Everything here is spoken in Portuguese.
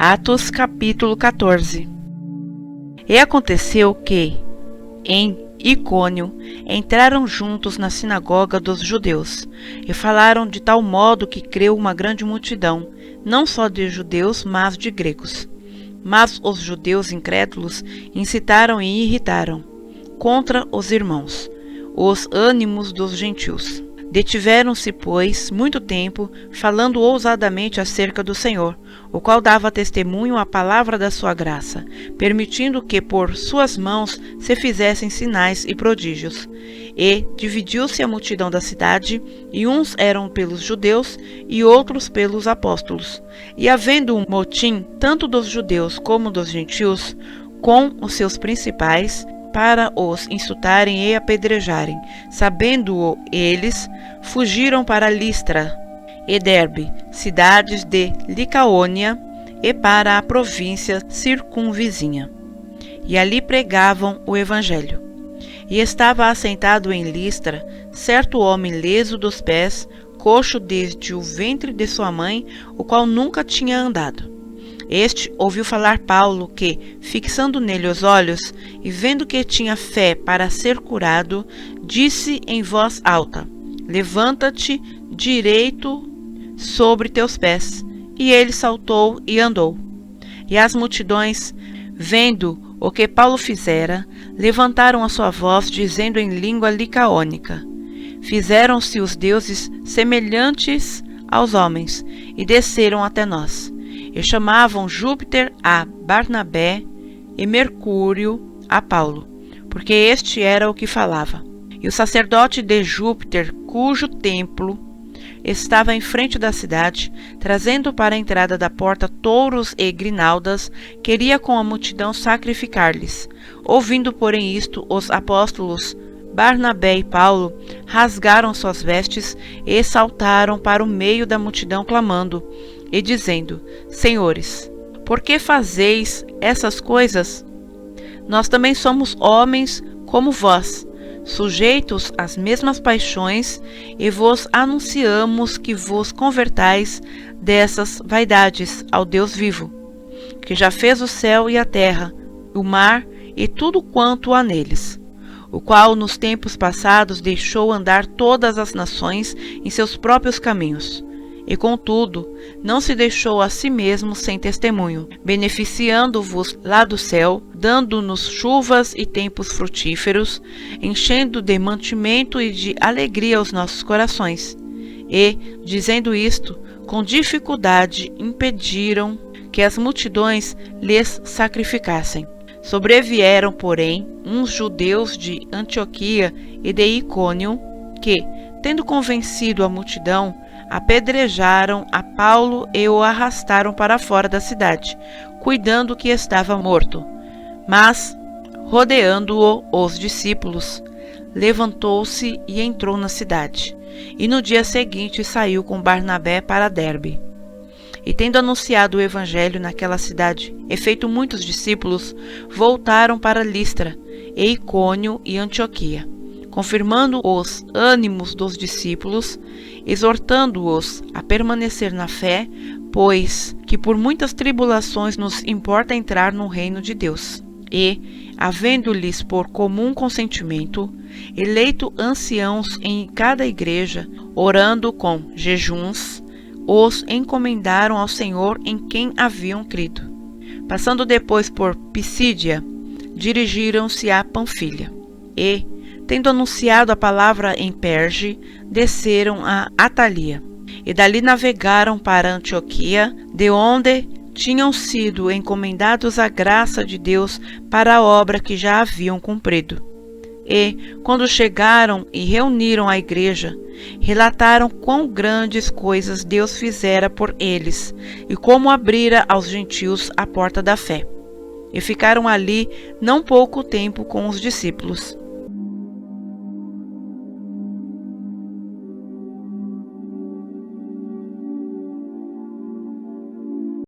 Atos capítulo 14. E aconteceu que, em Icônio, entraram juntos na sinagoga dos judeus, e falaram de tal modo que creu uma grande multidão, não só de judeus, mas de gregos. Mas os judeus incrédulos incitaram e irritaram contra os irmãos os ânimos dos gentios. Detiveram-se, pois, muito tempo, falando ousadamente acerca do Senhor, o qual dava testemunho à palavra da sua graça, permitindo que por suas mãos se fizessem sinais e prodígios. E dividiu-se a multidão da cidade, e uns eram pelos judeus, e outros pelos apóstolos. E havendo um motim, tanto dos judeus como dos gentios, com os seus principais, para os insultarem e apedrejarem. Sabendo-o eles, fugiram para Listra e Derbe, cidades de Licaônia, e para a província circunvizinha. E ali pregavam o evangelho. E estava assentado em Listra certo homem leso dos pés, coxo desde o ventre de sua mãe, o qual nunca tinha andado. Este ouviu falar Paulo que, fixando nele os olhos, e vendo que tinha fé para ser curado, disse em voz alta: Levanta-te direito sobre teus pés. E ele saltou e andou. E as multidões, vendo o que Paulo fizera, levantaram a sua voz, dizendo em língua licaônica: Fizeram-se os deuses semelhantes aos homens, e desceram até nós. E chamavam Júpiter a Barnabé e Mercúrio a Paulo, porque este era o que falava. E o sacerdote de Júpiter, cujo templo estava em frente da cidade, trazendo para a entrada da porta touros e grinaldas, queria com a multidão sacrificar-lhes. Ouvindo, porém, isto, os apóstolos Barnabé e Paulo rasgaram suas vestes e saltaram para o meio da multidão, clamando e dizendo: Senhores, por que fazeis essas coisas? Nós também somos homens como vós, sujeitos às mesmas paixões, e vos anunciamos que vos convertais dessas vaidades ao Deus vivo, que já fez o céu e a terra, o mar e tudo quanto há neles, o qual nos tempos passados deixou andar todas as nações em seus próprios caminhos. E, contudo, não se deixou a si mesmo sem testemunho, beneficiando-vos lá do céu, dando-nos chuvas e tempos frutíferos, enchendo de mantimento e de alegria os nossos corações. E, dizendo isto, com dificuldade impediram que as multidões lhes sacrificassem. Sobrevieram, porém, uns judeus de Antioquia e de Icônio, que, tendo convencido a multidão, apedrejaram a Paulo e o arrastaram para fora da cidade, cuidando que estava morto. Mas, rodeando-o os discípulos, levantou-se e entrou na cidade. E no dia seguinte saiu com Barnabé para Derbe. E tendo anunciado o evangelho naquela cidade, e feito muitos discípulos, voltaram para Listra, e Icônio e Antioquia, confirmando os ânimos dos discípulos, exortando-os a permanecer na fé, pois que por muitas tribulações nos importa entrar no reino de Deus. E, havendo-lhes por comum consentimento, eleito anciãos em cada igreja, orando com jejuns, os encomendaram ao Senhor em quem haviam crido. Passando depois por Pisídia, dirigiram-se a Panfilha. E, tendo anunciado a palavra em Perge, desceram a Atalia, e dali navegaram para Antioquia, de onde tinham sido encomendados à graça de Deus para a obra que já haviam cumprido. E, quando chegaram e reuniram a igreja, relataram quão grandes coisas Deus fizera por eles, e como abrira aos gentios a porta da fé. E ficaram ali não pouco tempo com os discípulos.